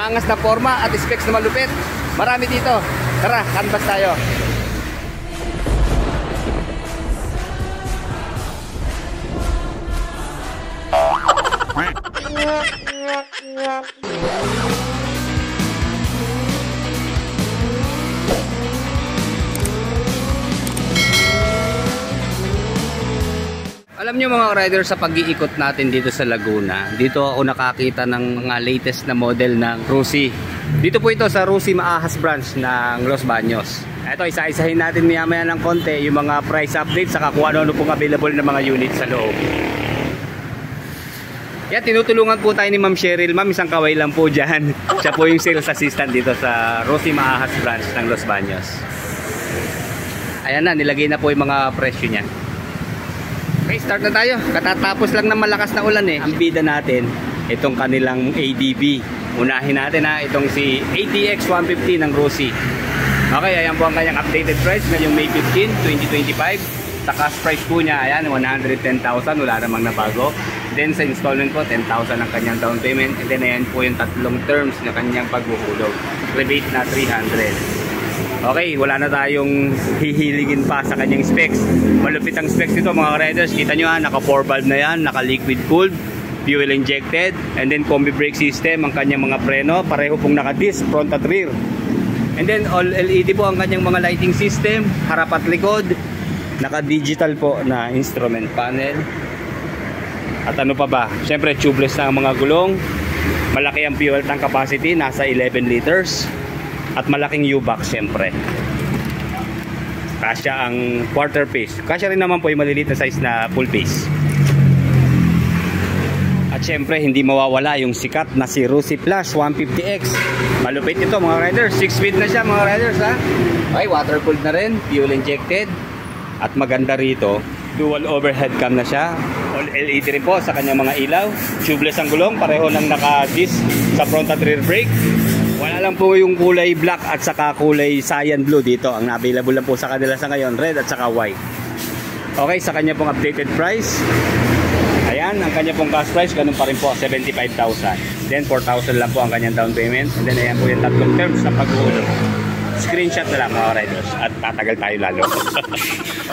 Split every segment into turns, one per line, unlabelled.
maangas na forma at specs na malupit. Marami dito. Tara, canvas tayo. Alam nyo mga riders, sa pag-iikot natin dito sa Laguna, dito ako nakakita ng mga latest na model ng Rusi. Dito po ito sa Rusi Maahas branch ng Los Baños. Ito, isa-isahin natin maya-maya ng konti yung mga price updates saka kung ano pong available na mga units sa loob. Yan, tinutulungan po tayo ni Ma'am Cheryl. Ma'am, isang kaway lang po dyan. Siya po yung sales assistant dito sa Rusi Maahas branch ng Los Baños. Ayan na, nilagay na po yung mga presyo niya. Okay, start na tayo. Katatapos lang ng malakas na ulan eh. Ang bida natin, itong kanilang ADB. Unahin natin ha, itong si ATX 150 ng Rusi. Okay, ayan po ang kanyang updated price ngayong May 15, 2025. Sa cash price po niya, ayan, 110,000, wala namang nabago. Then sa installment po, 10,000 ang kanyang down payment. And then ayan po yung tatlong terms na kanyang paghuhulog. Rebate na 300. Okay, wala na tayong hihiligin pa sa kanyang specs. Malupit ang specs nito mga riders. Kita nyo ha, naka 4 valve na yan, naka liquid cooled, fuel injected, and then combi brake system. Ang kanyang mga preno, pareho pong naka disc, front at rear. And then all LED po ang kanyang mga lighting system, harap at likod. Naka digital po na instrument panel. At ano pa ba? Siyempre tubeless na ang mga gulong. Malaki ang fuel tank capacity, nasa 11 liters. At malaking U-box siyempre. Kasya ang quarter piece. Kasya rin naman po yung maliliit na size na full piece. At siyempre hindi mawawala yung sikat na si Rusi Plus 150X. Malupit ito mga riders. 6 speed na siya mga riders ha. Okay, water cooled na rin, fuel injected. At maganda rito, dual overhead cam na siya. All LED rin po sa kanyang mga ilaw. Tubeless ang gulong, pareho ng naka-disc sa front at rear brake. Wala lang po yung kulay black at saka kulay cyan blue dito. Ang available lang po sa kanila sa ngayon, red at saka white. Okay, sa kanya pong updated price, ayan, ang kanya pong cash price, ganun pa rin po, 75,000. Then 4,000 lang po ang kanyang down payment. And then ayan po yung tatlong terms na pag-uulog. Screenshot na lang mga riders at tatagal tayo lalo.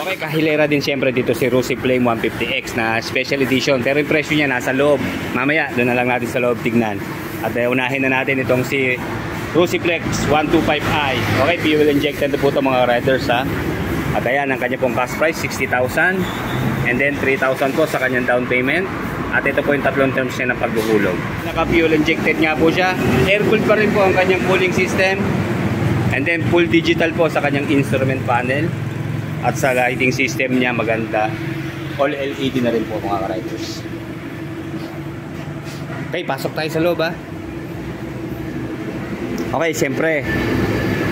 Okay, kahilera din siyempre dito si Rusi Flame 150X na special edition. Pero yung presyo niya nasa loob. Mamaya, doon na lang natin sa loob tignan. At unahin na natin itong si Rusi Flex 125i. Okay, fuel injected na po ito mga riders ha. At ayan, ang kanya pong cash price 60,000. And then 3,000 po sa kanyang down payment. At ito po yung tatlong terms niya ng paghuhulog. Naka fuel injected nga po siya. Air cooled pa rin po ang kanyang cooling system. And then full digital po sa kanyang instrument panel. At sa lighting system niya maganda. All LED na rin po mga riders. Okay, pasok tayo sa loob ha. Okay, siyempre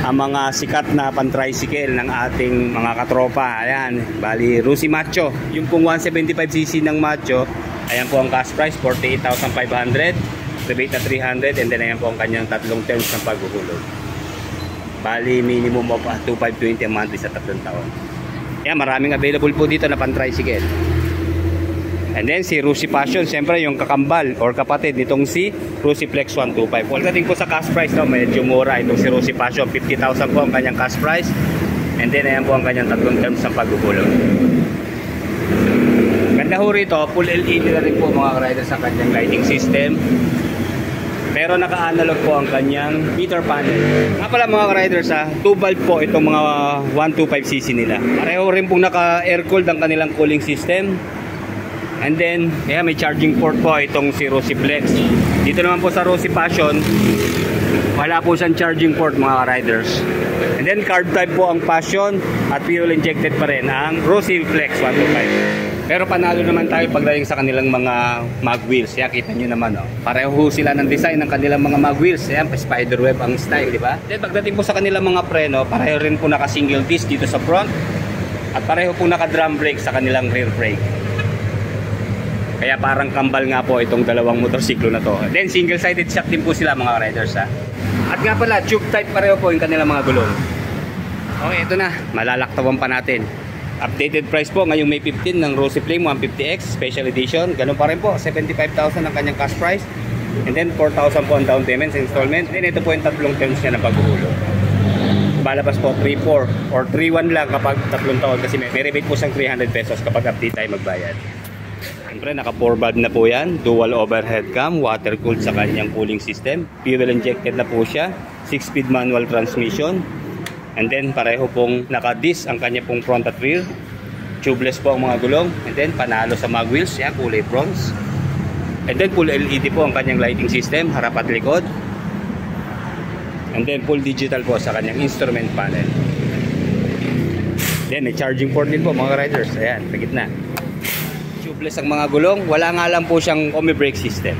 ang mga sikat na pan-tricycle ng ating mga katropa, ayan, bali Rusi Macho, yung pong 175cc ng Macho, ayan po ang cash price 48,500, rebate na 300, and then ayan po ang kanyang tatlong terms ng paghuhulog. Bali minimum of 2,520 a month sa 3 taon. Ayan, maraming available po dito na pan-tricycle. And then si Rusi Passion, siyempre yung kakambal or kapatid nitong si Rusi Flex 125. Pagdating po sa cash price, no, medyo mura itong si Rusi Passion. 50,000 po ang kanyang cash price. And then ayan po ang kanyang tatlong terms ng paghuhulog. Ganda ho rito, full LED na rin po mga riders sa kanyang lighting system. Pero naka-analog po ang kanyang meter panel. Nga pala mga riders ha, 2 valve po itong mga 125cc nila. Pareho rin pong naka-air cooled ang kanilang cooling system. And then, yeah, may charging port po itong si Rusi Flex. Dito naman po sa Rusi Passion, wala po siyang charging port mga riders. And then, carb type po ang Passion at fuel injected pa rin ang Rusi Flex 125. Pero panalo naman tayo pagdating sa kanilang mga mag wheels. Yan, kita nyo naman, oh. Pareho sila ng design ng kanilang mga mag wheels. Yan, spiderweb ang style, di ba? Then, pagdating po sa kanilang mga preno, pareho rin po naka single disc dito sa front. At pareho po naka drum brake sa kanilang rear brake. Kaya parang kambal nga po itong dalawang motorsiklo na to. Then single-sided shock din po sila mga riders ha. At nga pala, tube type pareho po yung kanilang mga gulong. Okay, ito na. Malalaktawan pa natin. Updated price po ngayong May 15 ng Rusi Flame 150X Special Edition. Ganun pa rin po, 75,000 ang kanyang cash price. And then 4,000 po ang down payment sa installment. And ito po yung tatlong terms niya na paghuhulog. Balabas po 3-4 or 3-1 lang kapag tatlong taon kasi may rebate po siyang 300 pesos kapag update tayo magbayad. Siyempre naka 4 valve na po yan, dual overhead cam, water cooled sa kanyang cooling system, fuel injected na po siya, 6-speed manual transmission, and then pareho pong naka disc ang kanya pong front at rear, tubeless po ang mga gulong, and then panalo sa mag wheels, yan, kulay bronze, and then full LED po ang kanyang lighting system, harap at likod. And then full digital po sa kanyang instrument panel. Then may charging port din po mga riders. Ayan, sa gitna. Tubeless ang mga gulong. Wala nga lang po siyang combi brake system.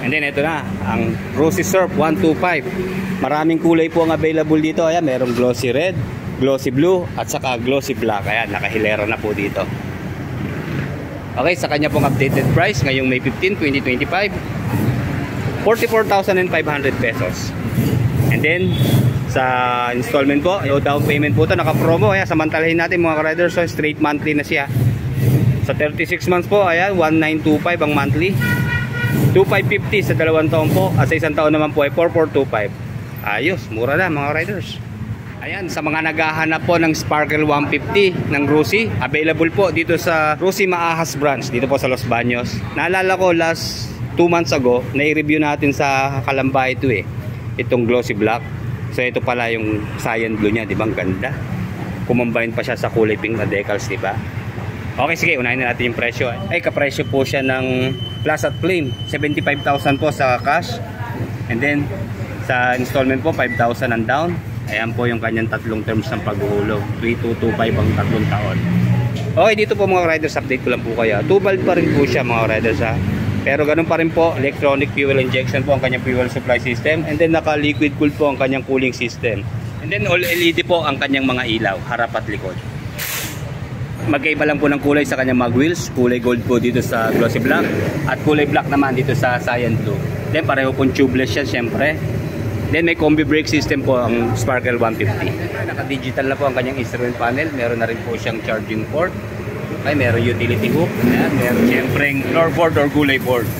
And then ito na, ang Rosy Surf 125. Maraming kulay po ang available dito. Ayan, merong glossy red, glossy blue, at saka glossy black. Ayan, nakahilera na po dito. Okay, sa kanya pong updated price ngayong May 15, 2025. 44,500 pesos. And then sa installment po, yung down payment po ito naka-promo. Ayan, samantalahin natin mga ka-riders. So straight monthly na siya. Sa 36 months po, ayan, 1925 ang monthly. 2550 sa 2 taon po. At sa 1 taon naman po ay 4425. Ayos, mura na mga riders. Ayan, sa mga naghahanap po ng Sparkle 150 ng Rosy, available po dito sa Rosy Maahas branch dito po sa Los Baños. Naalala ko last 2 months ago, na-review natin sa Kalamba ito itong glossy black. So ito pala yung cyan blue niya, di ba? Ang ganda. Kumambine pa siya sa kulay pink na decals, di ba? Okay, sige, unahin na natin yung presyo. Ay, kapresyo po siya ng plus at claim. 75,000 po sa cash. And then sa installment po 5,000 ang down. Ayan po yung kanyang tatlong terms ng paghuhulog. 3225 ang tatlong taon. Okay, dito po mga riders, update ko lang po kayo. 2 valve pa rin po siya mga riders ha. Pero ganun pa rin po, electronic fuel injection po ang kanyang fuel supply system. And then naka liquid cooled po ang kanyang cooling system. And then all LED po ang kanyang mga ilaw, harap at likod. Magkaiba lang po ng kulay sa kanyang mag wheels. Kulay gold po dito sa glossy black. At kulay black naman dito sa cyan blue. Then pareho pong tubeless siya syempre. Then may combi brake system po ang Sparkle 150. Naka-digital na po ang kanyang instrument panel. Meron na rin po siyang charging port. Ay, meron utility hook. Ayan, meron siyempre floorboard or gulay board.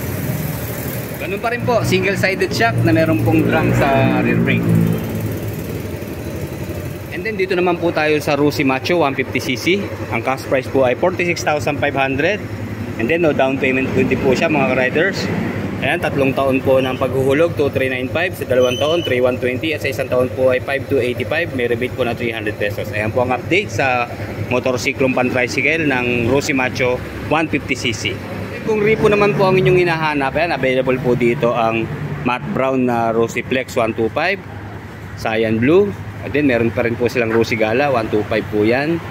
Ganun pa rin po, single-sided shock na meron pong drum sa rear brake. And then dito naman po tayo sa Rosy Macho 150cc. Ang cash price po ay 46,500. And then no down payment po po siya mga riders. Ayan, 3 taon po ng paghuhulog, 2,395. Sa 2 taon, 3,120. At sa 1 taon po ay 5,285. May rebate po na 300 pesos. Ayan po ang update sa motorsiklong pan-tricycle ng Rosy Macho 150cc. Kung repo naman po ang inyong hinahanap, ayan, available po dito ang matte brown na Rosy Flex 125, cyan blue. At then meron pa rin po silang Rosy Gala 125 po yan.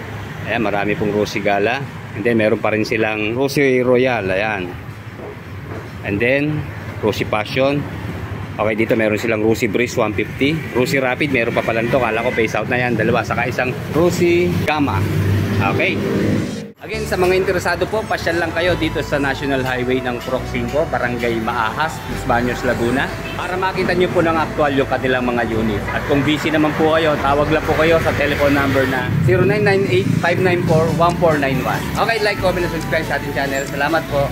Ayan, marami pong Rosy Gala. And then meron pa rin silang Rosy Royal. Ayan. And then Rosy Passion. Okay, dito meron silang Rosy Breeze 150. Rosy Rapid, meron pa pala ito. Kala ko face out na yan, dalawa. Saka isang Rosy Gamma. Okay. Again, sa mga interesado po, pasyal lang kayo dito sa National Highway ng Proc 5, Barangay Maahas, Los Baños, Laguna, para makita nyo po ng aktual yung kanilang mga unit. At kung busy naman po kayo, tawag lang po kayo sa telephone number na 0998-594-1491. Okay, like, comment, and subscribe sa ating channel. Salamat po.